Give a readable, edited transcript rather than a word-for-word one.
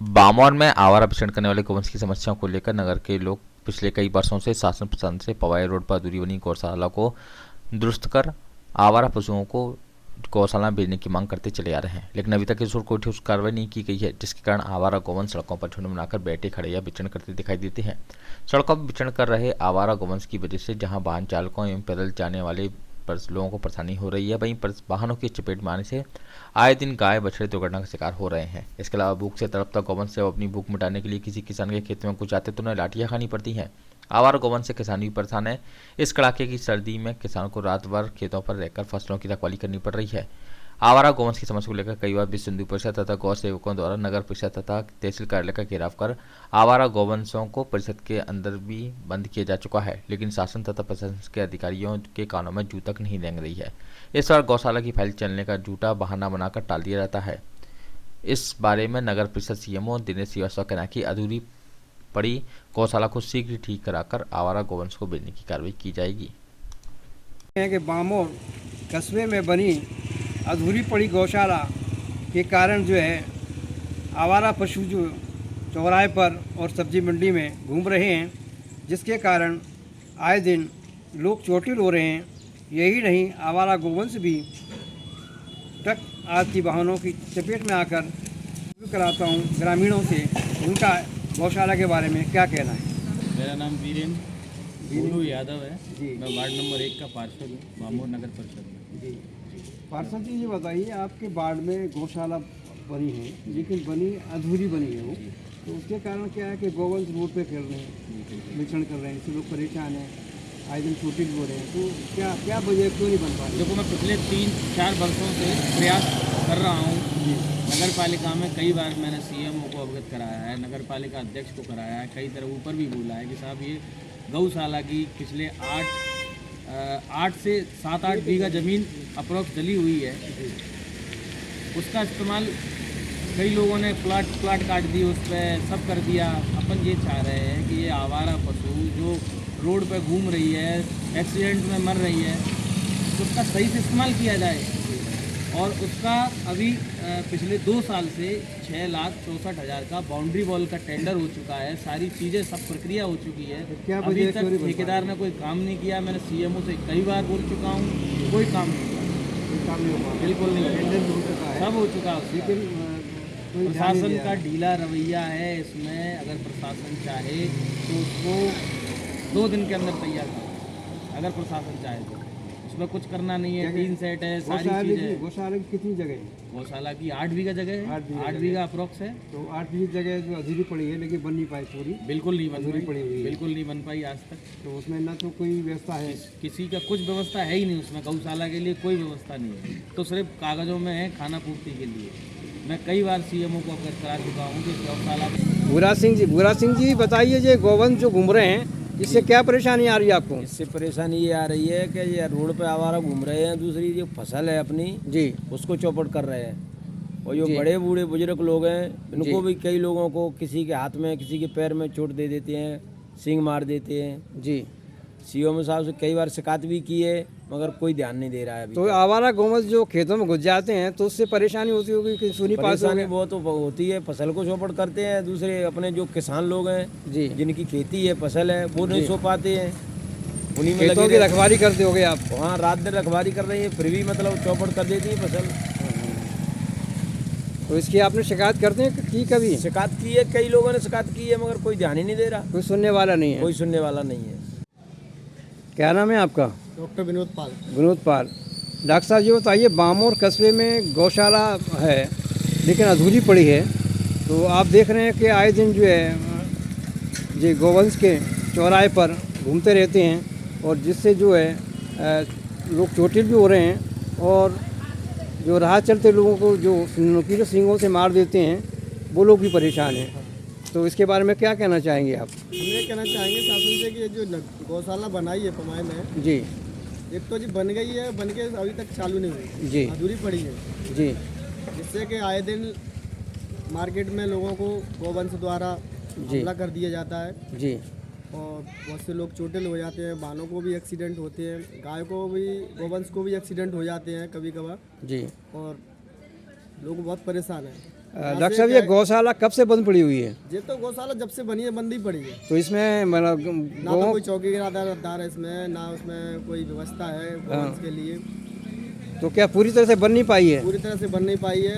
बामौर में आवारा विचरण करने वाले गौवंश की समस्याओं को लेकर नगर के लोग पिछले कई वर्षों से शासन प्रशासन से पवाई रोड पर अधूरी बनी गौशाला को दुरुस्त कर आवारा पशुओं को गौशाला में भेजने की मांग करते चले आ रहे हैं, लेकिन अभी तक इस ओर कोई ठोस कार्रवाई नहीं की गई है, जिसके कारण आवारा गौवंश सड़कों पर झुंड बनाकर बैठे खड़े या विचरण करते दिखाई देते हैं। सड़कों पर विचरण कर रहे आवारा गौवंश की वजह से जहां वाहन चालकों एवं पैदल जाने वाले लोगों को परेशानी हो रही है, वहीं वाहनों की चपेट में आने से आए दिन गाय बछड़े दुर्घटना का शिकार हो रहे हैं। इसके अलावा भूख से तड़पता गौवंश से अपनी भूख मिटाने के लिए किसी किसान के खेत में कुछ आते तो उन्हें लाठियां खानी पड़ती हैं। आवारा गौवंश से किसान भी परेशान है। इस कड़ाके की सर्दी में किसानों को रात भर खेतों पर रहकर फसलों की रखवाली करनी पड़ रही है। आवारा गौवंश की समस्या को लेकर कई बार विश्व हिंदू परिषद तथा गौ सेवकों द्वारा नगर परिषद तथा तहसील कार्यालय का घेराव कर आवारा गौवंशों को परिषद के अंदर भी बंद किया जा चुका है, लेकिन शासन तथा प्रशासन के अधिकारियों के कानों में जू तक नहीं रेंग रही है। इस बार गौशाला की फाइल चलने का झूठा बहाना बनाकर टाल दिया जाता है। इस बारे में नगर परिषद सीएमओ दिनेश श्रीवास्तव का कहना है कि अधूरी पड़ी गौशाला को शीघ्र ठीक कराकर आवारा गौवंश को भेजने की कार्रवाई की जाएगी। कि बामौर कस्बे में बनी अधूरी पड़ी गौशाला के कारण जो है आवारा पशु जो चौराहे पर और सब्जी मंडी में घूम रहे हैं, जिसके कारण आए दिन लोग चोटिल हो रहे हैं। यही नहीं, आवारा गौवंश भी ट्रक आदि वाहनों की चपेट में आकर कराता हूँ ग्रामीणों से उनका गौशाला के बारे में क्या कहना है। मेरा नाम वीरेंद्र यादव है जी। मैं वार्ड नंबर 1 का पार्षद हूँ बामौर नगर परिषद में जी। पार्षद जी, ये बताइए, आपके वार्ड में गौशाला बनी है, लेकिन बनी अधूरी बनी है वो, तो उसके कारण क्या है कि गौवंश रोड पे खेल रहे हैं, विचरण कर रहे हैं, इससे लोग परेशान हैं, आए दिन छुट्टी हो रहे हैं, तो क्या क्या वजह क्यों नहीं बन पा रही? देखो, मैं पिछले 3-4 वर्षों से प्रयास कर रहा हूँ। नगर पालिका में कई बार मैंने सीएमओ को अवगत कराया है, नगर पालिका अध्यक्ष को कराया है, कई तरह ऊपर भी बोला है कि साहब ये गौशाला की पिछले 8 से 7-8 बीघा ज़मीन अप्रोक्स जली हुई है, उसका इस्तेमाल कई लोगों ने प्लाट काट दिए, उस पर सब कर दिया। अपन ये चाह रहे हैं कि ये आवारा पशु जो रोड पर घूम रही है, एक्सीडेंट में मर रही है, उसका सही से इस्तेमाल किया जाए। और उसका अभी पिछले 2 साल से 6,64,000 का बाउंड्री वॉल का टेंडर हो चुका है, सारी चीज़ें सब प्रक्रिया हो चुकी है, अभी तक ठेकेदार ने कोई काम नहीं किया। मैंने सीएमओ से कई बार बोल चुका हूँ, कोई काम नहीं हुआ, बिल्कुल नहीं, सब हो चुका है। लेकिन प्रशासन का ढीला रवैया है इसमें। अगर प्रशासन चाहे तो उसको 2 दिन के अंदर तैयार करें, अगर प्रशासन चाहे तो। उसमें कुछ करना नहीं है, 3 सेट है, सारी चीज़ें। गौशाला की कितनी जगह है? गौशाला की 8 बीघा जगह है, 8 बीघा अप्रोक्स है। तो 8 बीघा जगह जो अधूरी पड़ी है, लेकिन बन नहीं पाई पूरी, बिल्कुल नहीं बन पाई, पड़ी हुई है, बिल्कुल नहीं बन पाई आज तक। तो उसमें ना तो कोई व्यवस्था है, किसी का कुछ व्यवस्था है ही नहीं उसमें, गौशाला के लिए कोई व्यवस्था नहीं है, तो सिर्फ कागज़ों में है खाना पूर्ति के लिए। मैं कई बार सीएमओ को अवगत करा चुका हूँ कि गौशाला। भूरा सिंह जी बताइए, ये गौवंश जो घूम रहे हैं, इससे क्या परेशानी आ रही है आपको? इससे परेशानी ये आ रही है कि ये रोड पे आवारा घूम रहे हैं, दूसरी जो फसल है अपनी जी उसको चौपट कर रहे हैं। और जो बड़े बूढ़े बुजुर्ग लोग हैं, इनको भी कई लोगों को किसी के हाथ में, किसी के पैर में चोट दे देते हैं, सींग मार देते हैं जी। सीएम साहब से कई बार शिकायत भी की है, मगर कोई ध्यान नहीं दे रहा है अभी। तो आवारा गौवंश जो खेतों में घुस जाते हैं, तो उससे परेशानी होती होगी कि सुनी परेशानी बहुत होती है, फसल को चौपट करते हैं। दूसरे अपने जो किसान लोग हैं जी, जिनकी खेती है, फसल है, वो नहीं सो पाते हैं, उन्हीं में खेतों की रखवाली करते होगे आप? वहाँ रात दिन रखवाली कर रही है, फिर भी मतलब चौपट कर देती है फसल। तो इसकी आपने शिकायत करते हैं कि कभी? शिकायत की है, कई लोगों ने शिकायत की है, मगर कोई ध्यान ही नहीं दे रहा, कोई सुनने वाला नहीं है, कोई सुनने वाला नहीं है। क्या नाम है आपका? डॉक्टर विनोद पाल। विनोद पाल। डॉक्टर साहब ये बताइए, बामौर कस्बे में गौशाला है लेकिन अधूरी पड़ी है, तो आप देख रहे हैं कि आए दिन जो है ये गौवंश के चौराहे पर घूमते रहते हैं, और जिससे जो है लोग चोटिल भी हो रहे हैं, और जो राह चलते लोगों को जो नुकीले सींगों से मार देते हैं, वो लोग भी परेशान हैं। तो इसके बारे में क्या कहना चाहेंगे आप? हम ये कहना चाहेंगे शासन से कि ये जो गौशाला बनाई है पमाई में जी, एक तो जी बन गई है, बन के अभी तक चालू नहीं हुई जी, अधूरी पड़ी है जी, जिससे कि आए दिन मार्केट में लोगों को गौवंश द्वारा हमला कर दिया जाता है जी, और बहुत से लोग चोटिल हो जाते हैं, वाहनों को भी एक्सीडेंट होते हैं, गाय को भी, गौवंश को भी एक्सीडेंट हो जाते हैं कभी कभार जी। और लोग बहुत परेशान हैं। डॉक्टर साहब ये गौशाला कब से बंद पड़ी हुई है? ये तो गौशाला जब से बनी है बंद ही पड़ी है। तो इसमें मतलब ना तो कोई चौकीदार है इसमें, ना उसमें कोई व्यवस्था है गौवंश के लिए। तो क्या पूरी तरह से बन नहीं पाई है? पूरी तरह से बन नहीं पाई है।